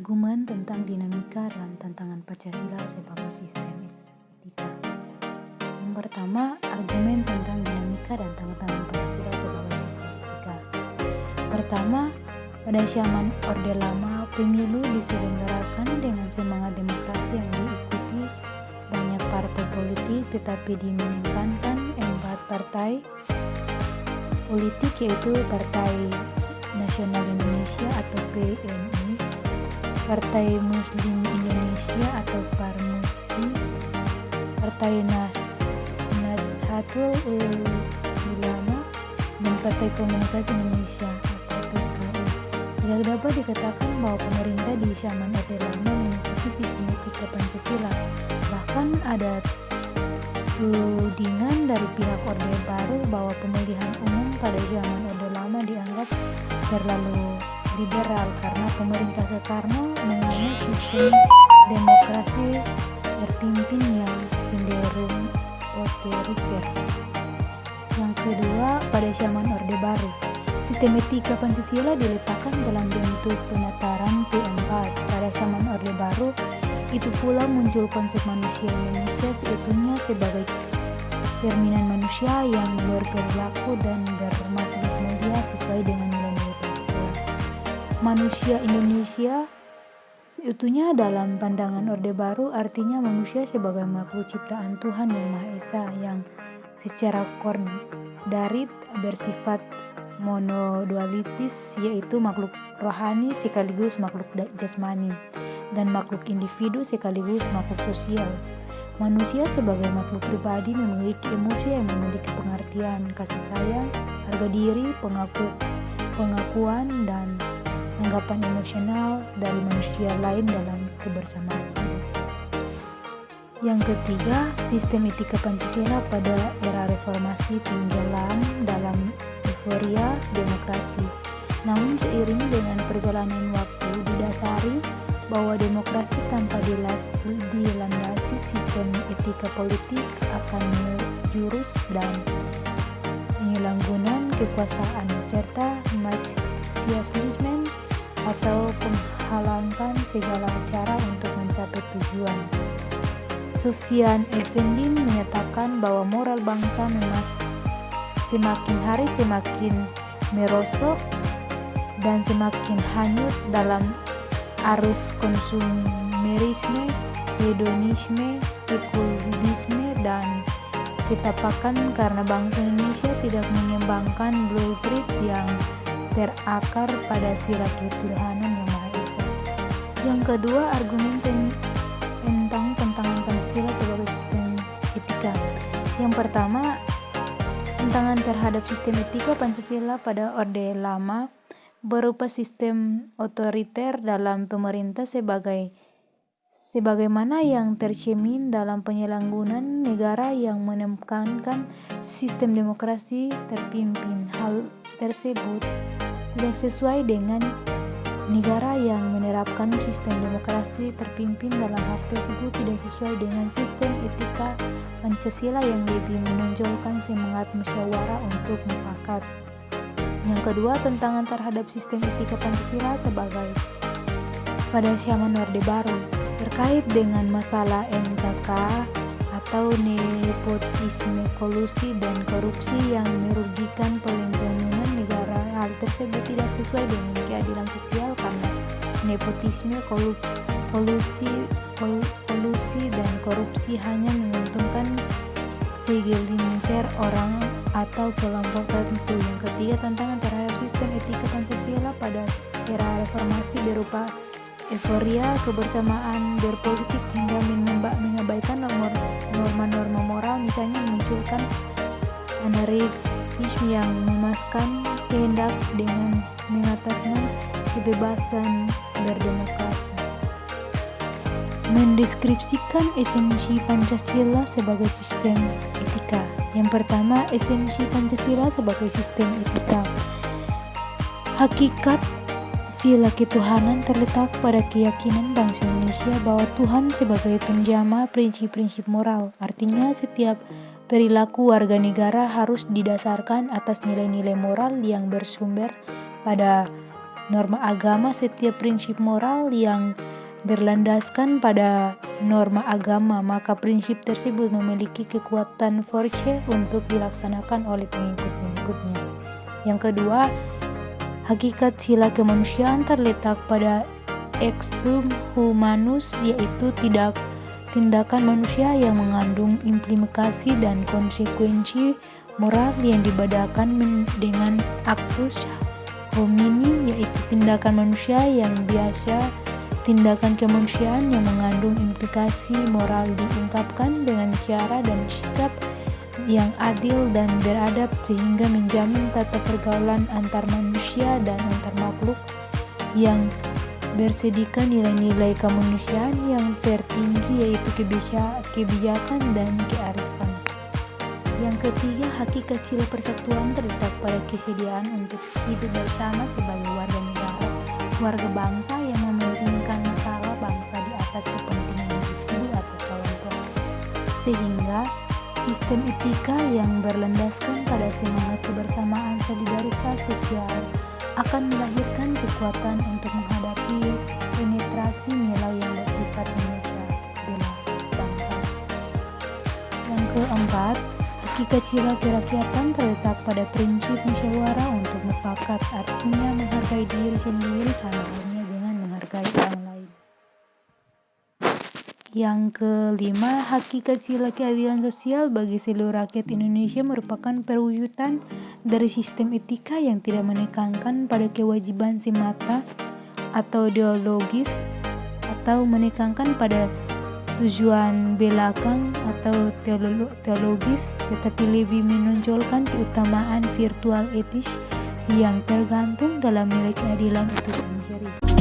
Argumen tentang dinamika dan tantangan Pancasila sebagai sistem etika. Yang pertama, argumen tentang dinamika dan tantangan Pancasila sebagai sistem etika. Pertama, pada zaman Orde Lama, pemilu diselenggarakan dengan semangat demokrasi yang diikuti banyak partai politik, tetapi dimenangkan 4 partai politik, yaitu Partai Nasional Indonesia atau PNI, Partai Muslim Indonesia atau PARMUSI, Partai Nahdlatul Ulama, dan Partai Komunikasi Indonesia atau PKI. Tidak dapat dikatakan bahwa pemerintah di zaman Orde Lama mengikuti sistem etika Pancasila. Bahkan ada tudingan dari pihak Orde Baru bahwa pemilihan umum pada zaman Orde Lama dianggap terlalu liberal karena pemerintah Soekarno menganut sistem demokrasi terpimpin yang cenderung otoriter. Yang kedua, pada zaman Orde Baru, sistem etika Pancasila diletakkan dalam bentuk penataran P4. Pada zaman Orde Baru, itu pula muncul konsep manusia Indonesia seutuhnya sebagai cerminan manusia yang berperilaku dan bermakhluk mulia sesuai dengan nilai-nilai Pancasila. Manusia Indonesia seutuhnya dalam pandangan Orde Baru artinya manusia sebagai makhluk ciptaan Tuhan Yang Maha Esa yang secara kodarit bersifat monodualitis, yaitu makhluk rohani sekaligus makhluk jasmani dan makhluk individu sekaligus makhluk sosial. Manusia sebagai makhluk pribadi memiliki emosi yang memiliki pengertian, kasih sayang, harga diri, pengakuan, dan anggapan emosional dari manusia lain dalam kebersamaan hidup. Yang ketiga, sistem etika Pancasila pada era reformasi tenggelam dalam euforia demokrasi. Namun seiring dengan perjalanan waktu didasari bahwa demokrasi tanpa dilandasi sistem etika politik akan menjurus dan penyalahgunaan kekuasaan serta machiavellisme atau menghalangkan segala cara untuk mencapai tujuan. Sufyan Effendi menyatakan bahwa moral bangsa semakin hari semakin merosot dan semakin hanyut dalam arus konsumerisme, hedonisme, sekulerisme, dan ketapakan karena bangsa Indonesia tidak mengembangkan blueprint yang berakar pada sila ketuhanan Yang Maha Esa. Yang kedua, argumen tentang tantangan Pancasila sebagai sistem etika. Yang pertama, tantangan terhadap sistem etika Pancasila pada Orde Lama berupa sistem otoriter dalam pemerintah sebagaimana yang tercermin dalam penyelenggaraan negara yang menekankan sistem demokrasi terpimpin. Hal tersebut tidak sesuai dengan negara yang menerapkan sistem demokrasi terpimpin. Dalam hal tersebut tidak sesuai dengan sistem etika Pancasila yang lebih menonjolkan semangat musyawarah untuk mufakat. Yang kedua, tantangan terhadap sistem etika Pancasila sebagai pada zaman Orde Baru terkait dengan masalah NKK atau nepotisme, kolusi, dan korupsi yang merugikan perekonomian negara. Hal tersebut tidak sesuai dengan keadilan sosial karena nepotisme, kolusi, dan korupsi hanya menguntungkan segelintir orang atau kelompok tertentu. Yang ketiga, tantangan terhadap sistem etika Pancasila pada era reformasi berupa euforia kebersamaan berpolitik sehingga mengabaikan norma-norma moral, misalnya memunculkan anarkisme yang memaskan kehendak dengan mengataskan kebebasan berdemokrasi. Mendeskripsikan esensi Pancasila sebagai sistem etika. Yang pertama, esensi Pancasila sebagai sistem etika. Hakikat sila ketuhanan terletak pada keyakinan bangsa Indonesia bahwa Tuhan sebagai penjama prinsip-prinsip moral. Artinya setiap perilaku warga negara harus didasarkan atas nilai-nilai moral yang bersumber pada norma agama. Setiap prinsip moral yang berlandaskan pada norma agama, maka prinsip tersebut memiliki kekuatan force untuk dilaksanakan oleh pengikut-pengikutnya. Yang kedua, hakikat sila kemanusiaan terletak pada extum humanus, yaitu tindakan manusia yang mengandung implikasi dan konsekuensi moral yang dibedakan dengan actus homini, yaitu tindakan manusia yang biasa. Tindakan kemanusiaan yang mengandung implikasi moral diungkapkan dengan cara dan sikap yang adil dan beradab sehingga menjamin tata pergaulan antar manusia dan antar makhluk yang bersedikan nilai-nilai kemanusiaan yang tertinggi, yaitu kebijakan dan kearifan. Yang ketiga, hakikat sila persatuan terletak pada kesediaan untuk hidup bersama sebagai warga negara, warga bangsa yang mementingkan masalah bangsa di atas kepentingan individu atau kelompok. Sehingga sistem etika yang berlandaskan pada semangat kebersamaan solidaritas sosial akan melahirkan kekuatan untuk menghadapi penetrasi nilai yang bersifat memecah belah bangsa. Yang keempat, hakikat sila kerakyatan terletak pada prinsip musyawarah untuk mufakat, artinya menghargai diri sendiri sama halnya dengan menghargai orang lain. Yang kelima, hakikat sila keadilan sosial bagi seluruh rakyat Indonesia merupakan perwujudan dari sistem etika yang tidak menekankan pada kewajiban semata atau ideologis atau menekankan pada tujuan belakang atau teologis, tetapi lebih menonjolkan keutamaan virtual etis yang tergantung dalam nilai keadilan itu sendiri.